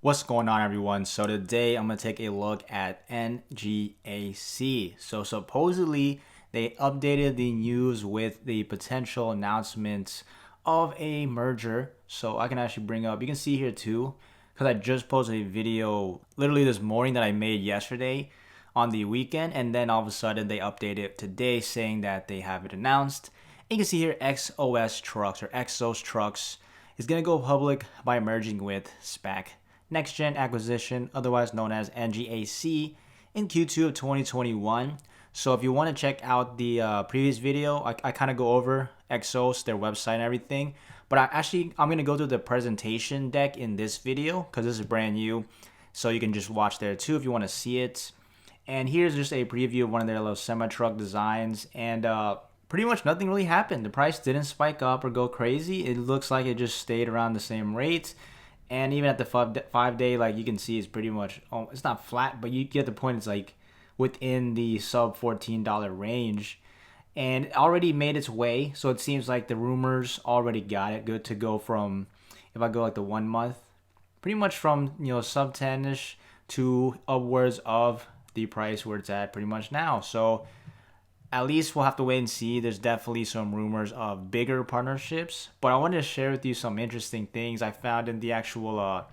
What's going on, everyone? So today I'm going to take a look at NGAC. So supposedly they updated the news with the potential announcement of a merger. So I can actually bring up, you can see here too, because I just posted a video literally this morning that I made yesterday on the weekend. And then all of a sudden they updated it today saying that they have it announced. And you can see here XOS Trucks or XOS Trucks is going to go public by merging with SPAC. Next Gen Acquisition, otherwise known as NGAC, in Q2 of 2021. So if you want to check out the previous video, I kind of go over XOS, their website and everything. But I'm going to go through the presentation deck in this video because this is brand new. So you can just watch there too if you want to see it. And here's just a preview of one of their little semi-truck designs. And pretty much nothing really happened. The price didn't spike up or go crazy. It looks like it just stayed around the same rate. And even at the 5 day, like you can see, it's pretty much, it's not flat, but you get the point. It's like within the sub $14 range, and it already made its way. So it seems like the rumors already got it good to go from, if I go like the 1 month, pretty much from sub 10ish to upwards of the price where it's at pretty much now. So at least we'll have to wait and see. There's definitely some rumors of bigger partnerships, but I wanted to share with you some interesting things I found in the actual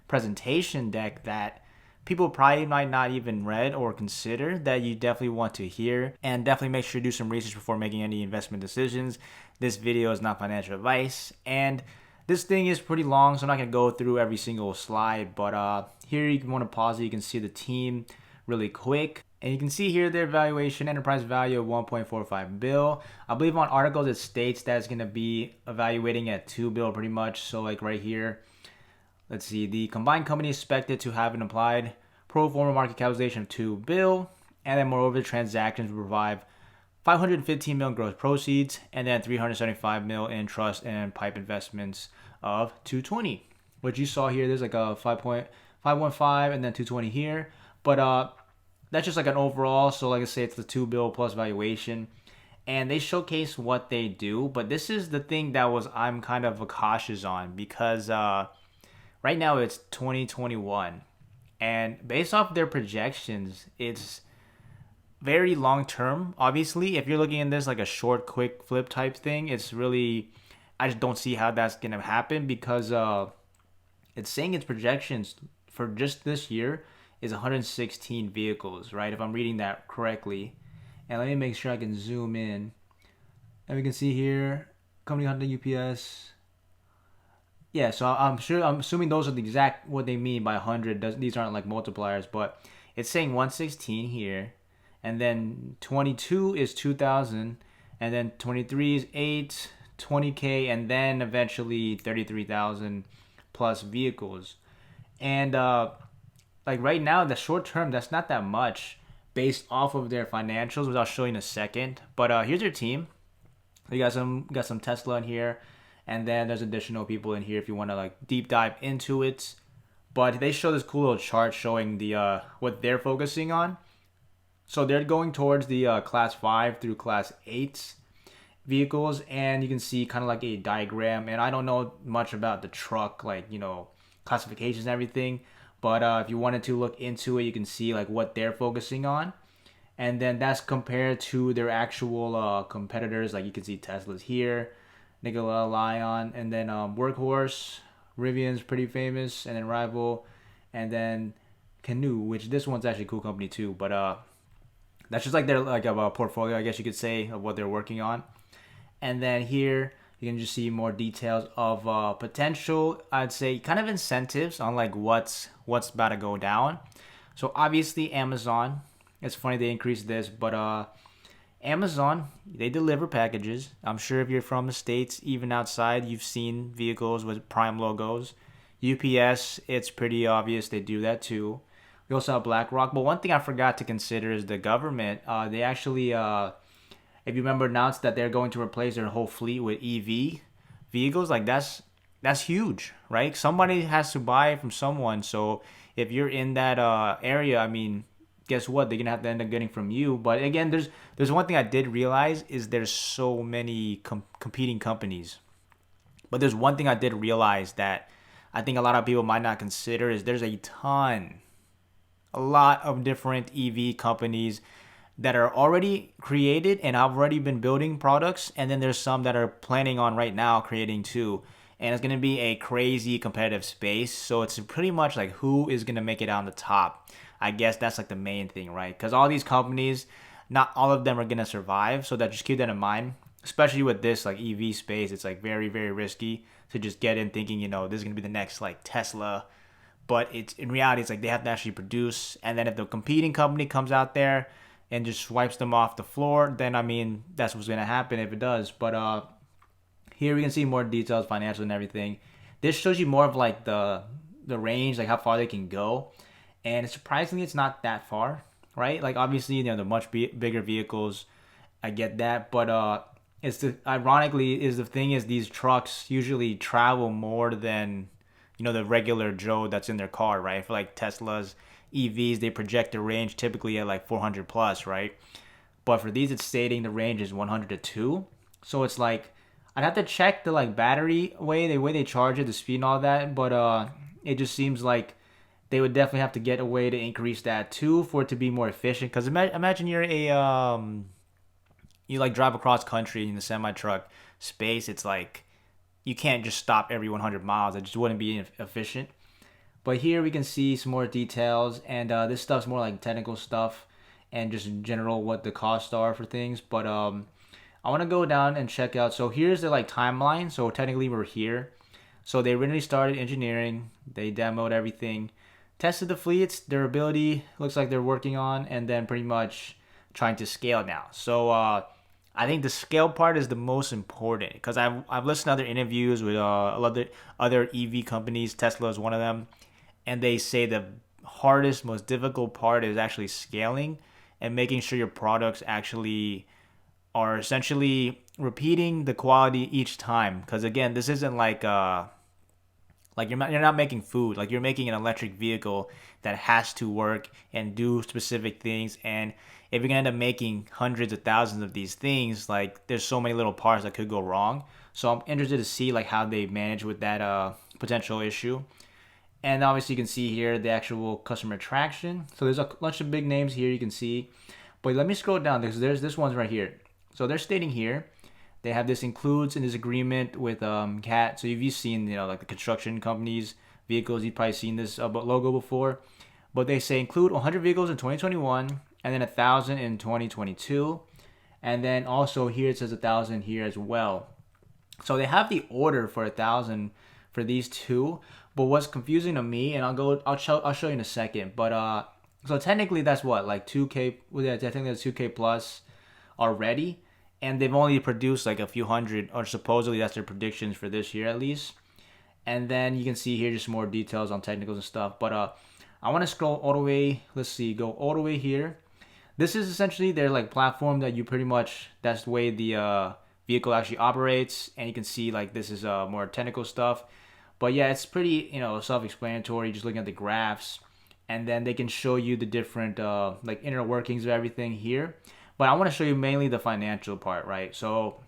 presentation deck that people probably might not even read or consider that you definitely want to hear. And definitely make sure to do some research before making any investment decisions. This video is not financial advice, and this thing is pretty long, so I'm not going to go through every single slide, but here you can want to pause it. You can see the team really quick. And you can see here their valuation, enterprise value of 1.45 bill. I believe on articles it states that it's going to be evaluating at 2 bill pretty much. So like right here, let's see, the combined company is expected to have an applied pro forma market capitalization of 2 bill. And then moreover, transactions will provide 515 million gross proceeds and then 375 million in trust and pipe investments of 220. What you saw here, there's like a 5.515 and then 220 here. But that's just like an overall. So like I say, it's the 2 bill plus valuation. And they showcase what they do. But this is the thing that I'm kind of cautious on because right now it's 2021. And based off their projections, it's very long term. Obviously, if you're looking at this like a short, quick flip type thing, it's really, I just don't see how that's going to happen because it's saying its projections for just this year is 116 vehicles, right? If I'm reading that correctly. And let me make sure I can zoom in. And we can see here, company hunting UPS. Yeah, so I'm assuming those are the exact what they mean by 100. These aren't like multipliers, but it's saying 116 here. And then 22 is 2,000. And then 23 is 8, 20K, and then eventually 33,000 plus vehicles. And like right now, the short term, that's not that much based off of their financials, which I'll show you in a second. But here's your team. You got some Tesla in here, and then there's additional people in here if you want to like deep dive into it. But they show this cool little chart showing the what they're focusing on. So they're going towards the class 5 through class 8 vehicles, and you can see kind of like a diagram. And I don't know much about the truck, like classifications and everything. But if you wanted to look into it, you can see like what they're focusing on. And then that's compared to their actual competitors. Like you can see Tesla's here, Nikola, Lion, and then Workhorse, Rivian's pretty famous, and then Rival, and then Canoe, which this one's actually a cool company too. But that's just like their like a portfolio, I guess you could say, of what they're working on. And then here you can just see more details of potential, I'd say, kind of incentives on like what's about to go down. So obviously Amazon, it's funny they increased this, but Amazon, they deliver packages. I'm sure if you're from the States, even outside, you've seen vehicles with Prime logos. UPS, it's pretty obvious they do that too. We also have BlackRock. But one thing I forgot to consider is the government. They actually if you remember, announced that they're going to replace their whole fleet with EV vehicles. Like that's huge, right? Somebody has to buy it from someone. So if you're in that area, I mean, guess what? They're gonna have to end up getting from you. But again, there's one thing I did realize is there's so many competing companies. But there's one thing I did realize that I think a lot of people might not consider is there's a lot of different EV companies that are already created and have already been building products, and then there's some that are planning on right now creating too. And it's going to be a crazy competitive space. So it's pretty much like who is going to make it on the top. I guess that's like the main thing, right? Because all these companies, not all of them are going to survive. So that just keep that in mind, especially with this like EV space. It's like very, very risky to just get in thinking, this is going to be the next like Tesla. But it's in reality, it's like they have to actually produce. And then if the competing company comes out there and just wipes them off the floor, then I mean, that's what's going to happen if it does. But here we can see more details, financial and everything. This shows you more of like the range, like how far they can go. And surprisingly, it's not that far, right? Like obviously, the much bigger vehicles, I get that. But ironically is the thing is these trucks usually travel more than, the regular Joe that's in their car, right? For like Teslas, EVs, they project the range typically at like 400 plus, right? But for these, it's stating the range is 100 to 2. So it's like, I'd have to check the like battery the way they charge it, the speed and all that. But it just seems like they would definitely have to get a way to increase that too for it to be more efficient. Because imagine you're you like drive across country in the semi truck space. It's like you can't just stop every 100 miles. It just wouldn't be efficient. But here we can see some more details, and this stuff's more like technical stuff and just in general what the costs are for things. But I want to go down and check out. So here's the like timeline. So technically we're here. So they originally started engineering. They demoed everything, tested the fleets, their ability looks like they're working on, and then pretty much trying to scale now. So I think the scale part is the most important because I've listened to other interviews with other EV companies. Tesla is one of them, and they say the hardest, most difficult part is actually scaling and making sure your products actually are essentially repeating the quality each time. Because again, this isn't like you're not making food. Like you're making an electric vehicle that has to work and do specific things. And if you're gonna end up making hundreds of thousands of these things, like there's so many little parts that could go wrong. So I'm interested to see like how they manage with that potential issue. And obviously you can see here the actual customer traction. So there's a bunch of big names here you can see. But let me scroll down because there's this one's right here. So they're stating here, they have this includes in this agreement with CAT. So if you've seen, like the construction companies, vehicles, you've probably seen this logo before. But they say include 100 vehicles in 2021 and then 1,000 in 2022. And then also here it says 1,000 here as well. So they have the order for 1,000 for these two. But what's confusing to me, and I'll show you in a second. But so technically that's what, like 2K. I think that's 2K plus already, and they've only produced like a few hundred, or supposedly that's their predictions for this year at least. And then you can see here just more details on technicals and stuff. But I want to scroll all the way. Let's see, go all the way here. This is essentially their like platform that you pretty much, that's the way the vehicle actually operates. And you can see like this is more technical stuff. But yeah, it's pretty self-explanatory. Just looking at the graphs, and then they can show you the different like inner workings of everything here. But I want to show you mainly the financial part, right? So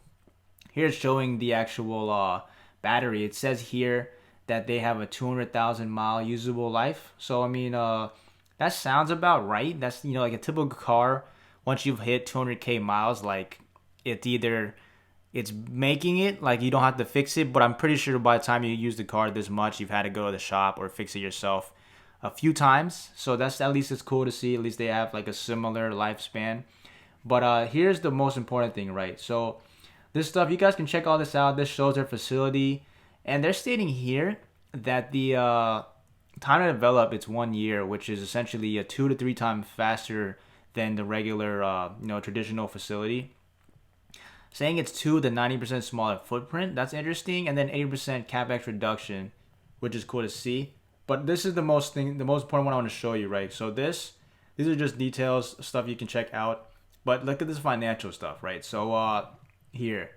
here's showing the actual battery. It says here that they have a 200,000 mile usable life. So I mean, that sounds about right. That's like a typical car. Once you've hit 200k miles, like it's making it, like you don't have to fix it. But I'm pretty sure by the time you use the car this much, you've had to go to the shop or fix it yourself a few times. So that's, at least it's cool to see. At least they have like a similar lifespan. But here's the most important thing, right? So this stuff, you guys can check all this out. This shows their facility. And they're stating here that the time to develop, it's 1 year, which is essentially a 2 to 3 times faster than the regular, traditional facility. Saying it's 2 to 90% smaller footprint. That's interesting. And then 80% capex reduction, which is cool to see. But this is the most important one I want to show you, right? So these are just details, stuff you can check out. But look at this financial stuff, right? So here,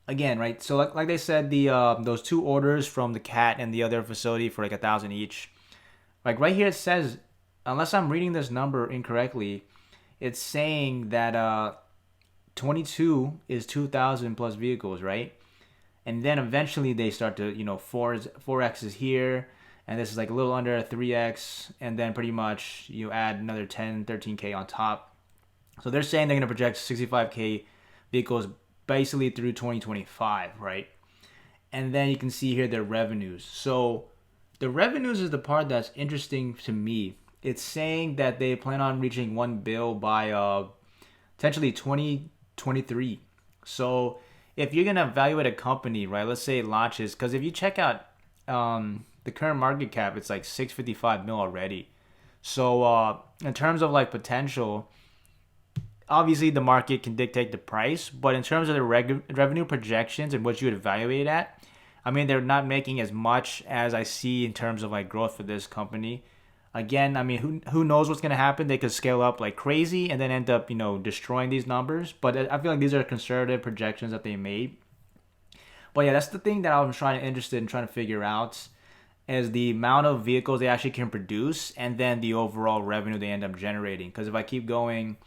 again, right? So like they said, the those two orders from the CAT and the other facility for like 1,000 each. Like right here it says, unless I'm reading this number incorrectly, it's saying that 22 is 2,000 plus vehicles, right? and then eventually they start to, 4x is here, and this is like a little under 3x, and then pretty much you add another 10, 13K on top. So they're saying they're going to project 65K vehicles basically through 2025, right? And then you can see here their revenues. So the revenues is the part that's interesting to me. It's saying that they plan on reaching 1 bill by potentially 2023. So if you're gonna evaluate a company, right? Let's say it launches, because if you check out the current market cap, it's like 655 mil already. So in terms of like potential, obviously the market can dictate the price, but in terms of the revenue projections and what you would evaluate it at, I mean, they're not making as much as I see in terms of like growth for this company. Again, I mean, who knows what's gonna happen? They could scale up like crazy and then end up, destroying these numbers. But I feel like these are conservative projections that they made. But yeah, that's the thing that I'm interested in trying to figure out is the amount of vehicles they actually can produce and then the overall revenue they end up generating. Because if I keep going,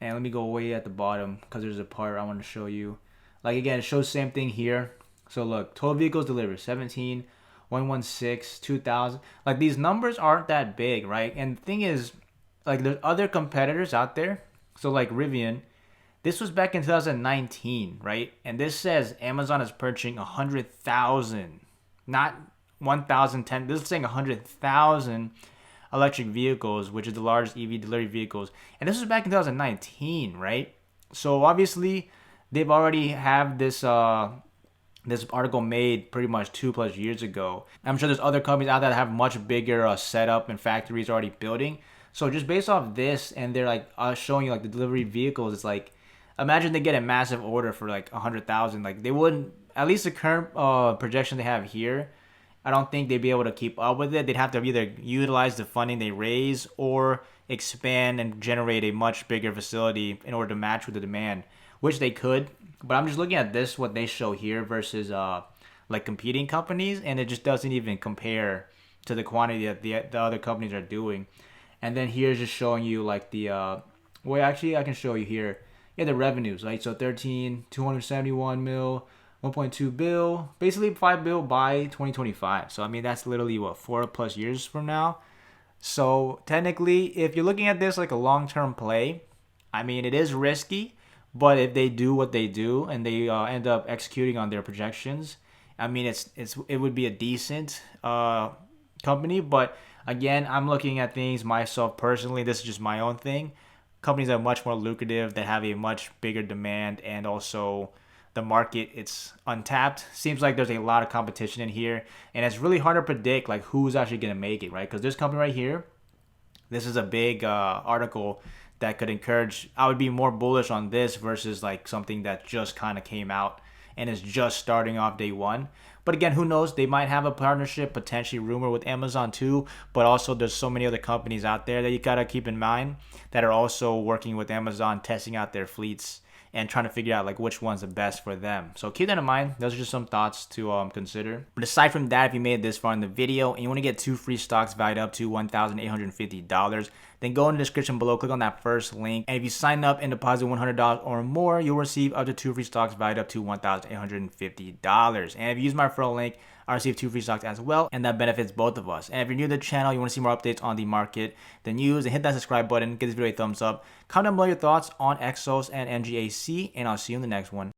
and let me go way at the bottom because there's a part I want to show you. Like again, it shows the same thing here. So look, total vehicles delivered 17, 116, 2000. Like these numbers aren't that big, right? And the thing is, like there's other competitors out there. So like Rivian, this was back in 2019, right? And this says Amazon is purchasing 100,000, not 1,010. This is saying 100,000 electric vehicles, which is the largest EV delivery vehicles. And this was back in 2019, right? So obviously they've already have this this article made pretty much 2+ years ago. I'm sure there's other companies out there that have much bigger setup and factories already building. So just based off this, and they're like showing you like the delivery vehicles, it's like imagine they get a massive order for like 100,000. Like they wouldn't, at least the current projection they have here, I don't think they'd be able to keep up with it. They'd have to either utilize the funding they raise or expand and generate a much bigger facility in order to match with the demand, which they could. But I'm just looking at this, what they show here versus like competing companies, and it just doesn't even compare to the quantity that the other companies are doing. And then here's just showing you like the well, actually I can show you here. Yeah, the revenues, right? So 271 mil, 1.2 bill, basically 5 bill by 2025. So I mean that's literally what 4+ years from now. So technically, if you're looking at this like a long-term play, I mean it is risky, but if they do what they do and they end up executing on their projections, I mean it would be a decent company. But again, I'm looking at things myself personally. This is just my own thing. Companies that are much more lucrative, that have a much bigger demand, and also the market, it's untapped. Seems like there's a lot of competition in here, and it's really hard to predict like who's actually going to make it, right? Because this company right here, this is a big article that could encourage, I would be more bullish on this versus like something that just kind of came out and is just starting off day one. But again, who knows? They might have a partnership, potentially rumor with Amazon too. But also there's so many other companies out there that you got to keep in mind that are also working with Amazon, testing out their fleets and trying to figure out like which one's the best for them. So keep that in mind. Those are just some thoughts to consider. But aside from that, if you made it this far in the video and you want to get 2 free stocks valued up to $1,850, then go in the description below, click on that first link, and if you sign up and deposit $100 or more, you'll receive up to 2 free stocks valued up to $1,850. And if you use my referral link, I receive 2 free stocks as well, and that benefits both of us. And if you're new to the channel, you want to see more updates on the market, the news, then hit that subscribe button, give this video a thumbs up, comment down below your thoughts on XOS and NGAC, and I'll see you in the next one.